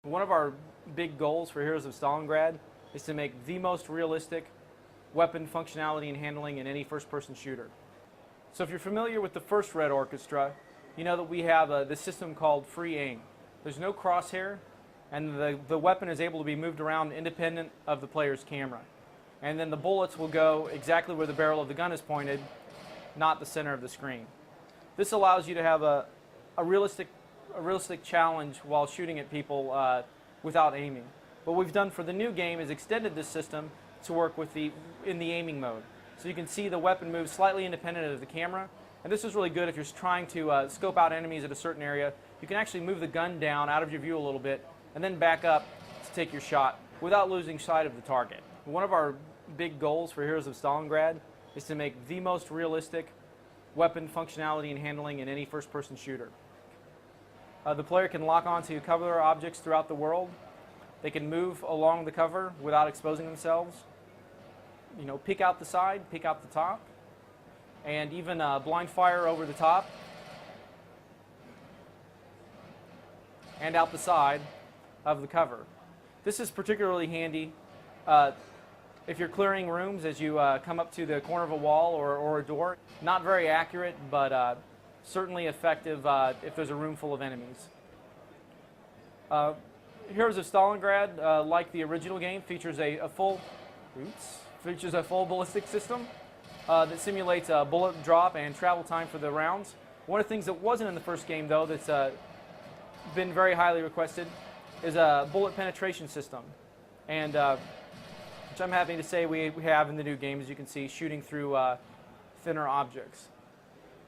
One of our big goals for Heroes of Stalingrad is to make the most realistic weapon functionality and handling in any first-person shooter. So if you're familiar with the first Red Orchestra, you know that we have this system called free aim. There's no crosshair, and the weapon is able to be moved around independent of the player's camera. And then the bullets will go exactly where the barrel of the gun is pointed, not the center of the screen. This allows you to have a realistic challenge while shooting at people without aiming. What we've done for the new game is extended this system to work with in the aiming mode. So you can see the weapon moves slightly independent of the camera, and this is really good if you're trying to scope out enemies at a certain area. You can actually move the gun down out of your view a little bit and then back up to take your shot without losing sight of the target. One of our big goals for Heroes of Stalingrad is to make the most realistic weapon functionality and handling in any first-person shooter. The player can lock onto cover objects throughout the world. They can move along the cover without exposing themselves. You know, peek out the side, peek out the top, and even blind fire over the top and out the side of the cover. This is particularly handy if you're clearing rooms as you come up to the corner of a wall or a door. Not very accurate, but certainly effective if there's a room full of enemies. Heroes of Stalingrad, like the original game, features a full ballistic system that simulates bullet drop and travel time for the rounds. One of the things that wasn't in the first game, though, that's been very highly requested is a bullet penetration system, and which I'm happy to say we have in the new game, as you can see, shooting through thinner objects.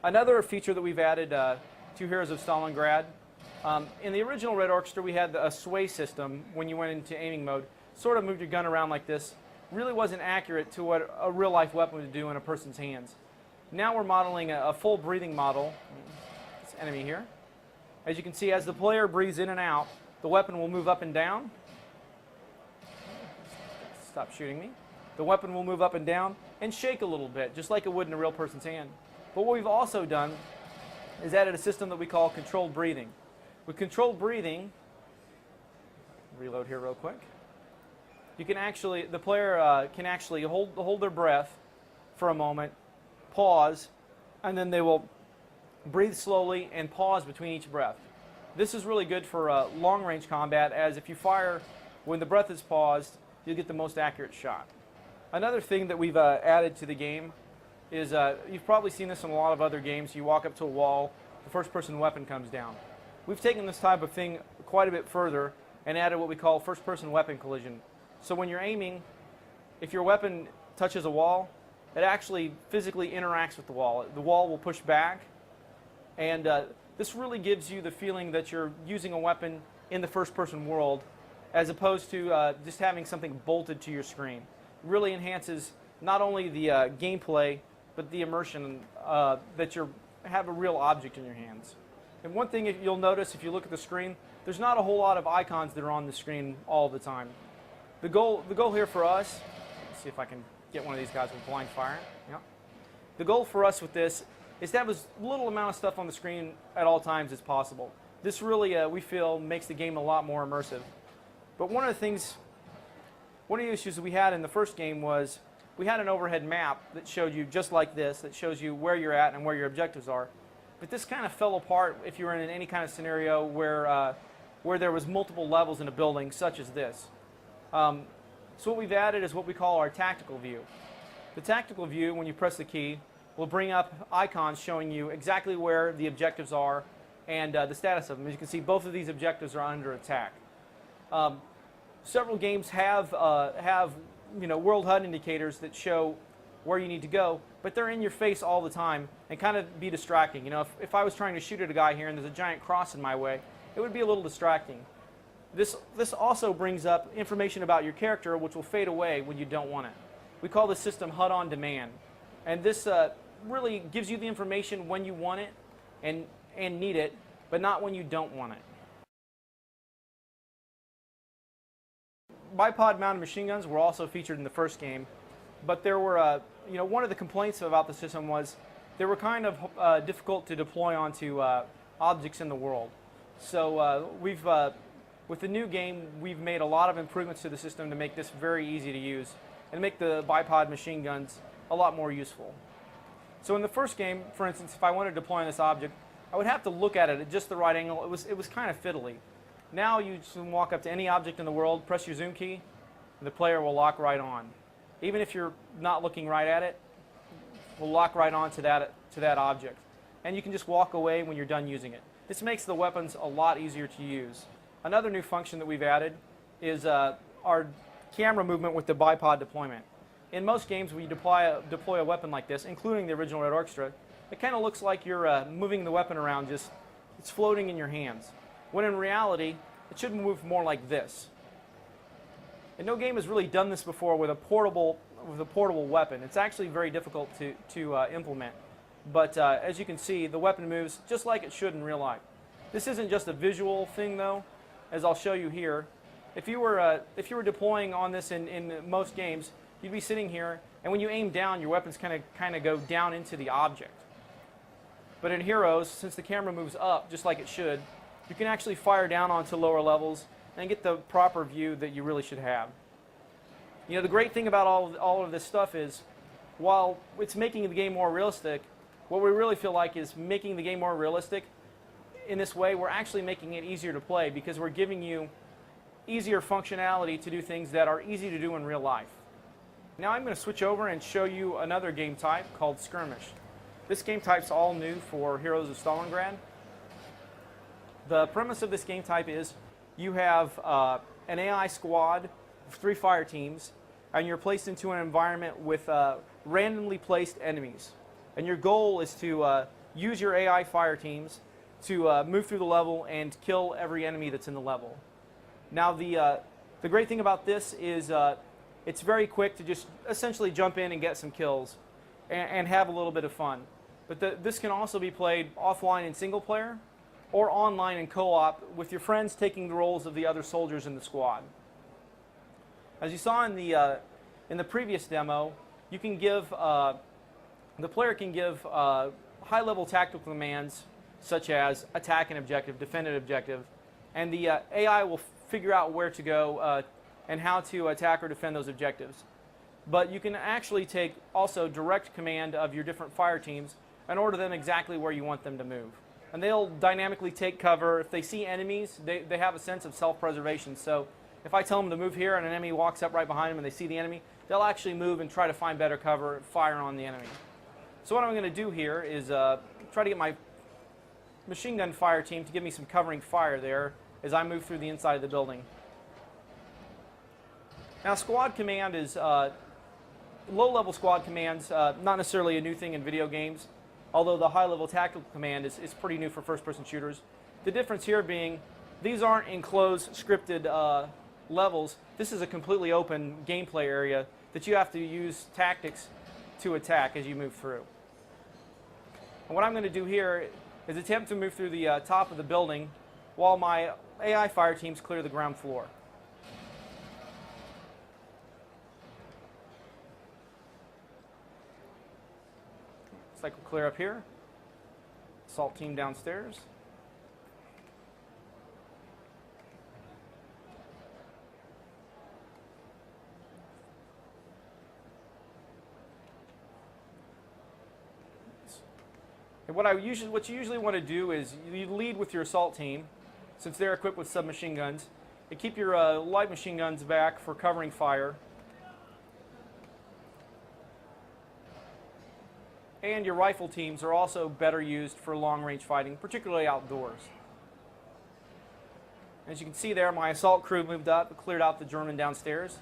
Another feature that we've added to Heroes of Stalingrad, in the original Red Orchestra we had a sway system when you went into aiming mode. Sort of moved your gun around like this. Really wasn't accurate to what a real-life weapon would do in a person's hands. Now we're modeling a full breathing model. This enemy here. As you can see, as the player breathes in and out, the weapon will move up and down. Stop shooting me. The weapon will move up and down and shake a little bit, just like it would in a real person's hand. But what we've also done is added a system that we call controlled breathing. With controlled breathing, reload here real quick, the player can actually hold their breath for a moment, pause, and then they will breathe slowly and pause between each breath. This is really good for long-range combat, as if you fire when the breath is paused, you'll get the most accurate shot. Another thing that we've added to the game is, you've probably seen this in a lot of other games. You walk up to a wall, the first-person weapon comes down. We've taken this type of thing quite a bit further and added what we call first-person weapon collision. So when you're aiming, if your weapon touches a wall, it actually physically interacts with the wall. The wall will push back, and this really gives you the feeling that you're using a weapon in the first-person world, as opposed to just having something bolted to your screen. It really enhances not only the gameplay, but the immersion that you have a real object in your hands. And one thing you'll notice if you look at the screen, there's not a whole lot of icons that are on the screen all the time. The goal here for us, let's see if I can get one of these guys with blind fire. Yeah. The goal for us with this is to have as little amount of stuff on the screen at all times as possible. This really, we feel, makes the game a lot more immersive. But one of the issues that we had in the first game was we had an overhead map that showed you just like this, that shows you where you're at and where your objectives are. But this kind of fell apart if you were in any kind of scenario where there was multiple levels in a building, such as this. So what we've added is what we call our tactical view. The tactical view, when you press the key, will bring up icons showing you exactly where the objectives are and the status of them. As you can see, both of these objectives are under attack. Several games have world HUD indicators that show where you need to go, but they're in your face all the time and kind of be distracting. You know, if I was trying to shoot at a guy here and there's a giant cross in my way, it would be a little distracting. This also brings up information about your character, which will fade away when you don't want it. We call this system HUD on demand, and this really gives you the information when you want it and need it, but not when you don't want it. Bipod-mounted machine guns were also featured in the first game, but there were, one of the complaints about the system was they were kind of difficult to deploy onto objects in the world. So we've With the new game, we've made a lot of improvements to the system to make this very easy to use and make the bipod machine guns a lot more useful. So in the first game, for instance, if I wanted to deploy on this object, I would have to look at it at just the right angle. It was kind of fiddly. Now you just walk up to any object in the world, press your zoom key, and the player will lock right on. Even if you're not looking right at it, will lock right on to that object. And you can just walk away when you're done using it. This makes the weapons a lot easier to use. Another new function that we've added is our camera movement with the bipod deployment. In most games, when you deploy a weapon like this, including the original Red Orcherstra, it kind of looks like you're moving the weapon around, just it's floating in your hands. When in reality, it should move more like this. And no game has really done this before with a portable weapon. It's actually very difficult to implement. But as you can see, the weapon moves just like it should in real life. This isn't just a visual thing, though, as I'll show you here. If you were deploying on this in most games, you'd be sitting here, and when you aim down, your weapons kind of go down into the object. But in Heroes, since the camera moves up just like it should, you can actually fire down onto lower levels and get the proper view that you really should have. You know, the great thing about all of this stuff is, while it's making the game more realistic, what we really feel like is making the game more realistic. In this way, we're actually making it easier to play because we're giving you easier functionality to do things that are easy to do in real life. Now I'm going to switch over and show you another game type called Skirmish. This game type's all new for Heroes of Stalingrad. The premise of this game type is you have an AI squad of 3 fire teams, and you're placed into an environment with randomly placed enemies. And your goal is to use your AI fire teams to move through the level and kill every enemy that's in the level. Now the great thing about this is it's very quick to just essentially jump in and get some kills and have a little bit of fun. But this can also be played offline in single player or online in co-op with your friends taking the roles of the other soldiers in the squad. As you saw in the previous demo, you can give the player can give high-level tactical commands such as attack an objective, defend an objective, and the AI will figure out where to go and how to attack or defend those objectives. But you can actually take also direct command of your different fire teams and order them exactly where you want them to move. And they'll dynamically take cover. If they see enemies, they have a sense of self-preservation. So if I tell them to move here and an enemy walks up right behind them and they see the enemy, they'll actually move and try to find better cover, fire on the enemy. So what I'm going to do here is try to get my machine gun fire team to give me some covering fire there as I move through the inside of the building. Now, squad command is low-level squad commands, not necessarily a new thing in video games, although the high-level tactical command is pretty new for first-person shooters. The difference here being these aren't enclosed, scripted levels. This is a completely open gameplay area that you have to use tactics to attack as you move through. And what I'm going to do here is attempt to move through the top of the building while my AI fire teams clear the ground floor. Looks like we'll clear up here. Assault team downstairs. And what you usually want to do is you lead with your assault team, since they're equipped with submachine guns, and keep your light machine guns back for covering fire. And your rifle teams are also better used for long-range fighting, particularly outdoors. As you can see there, my assault crew moved up, cleared out the German downstairs.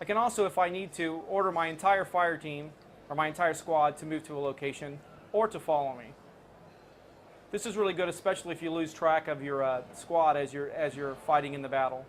I can also, if I need to, order my entire fire team or my entire squad to move to a location or to follow me. This is really good, especially if you lose track of your squad as you're fighting in the battle.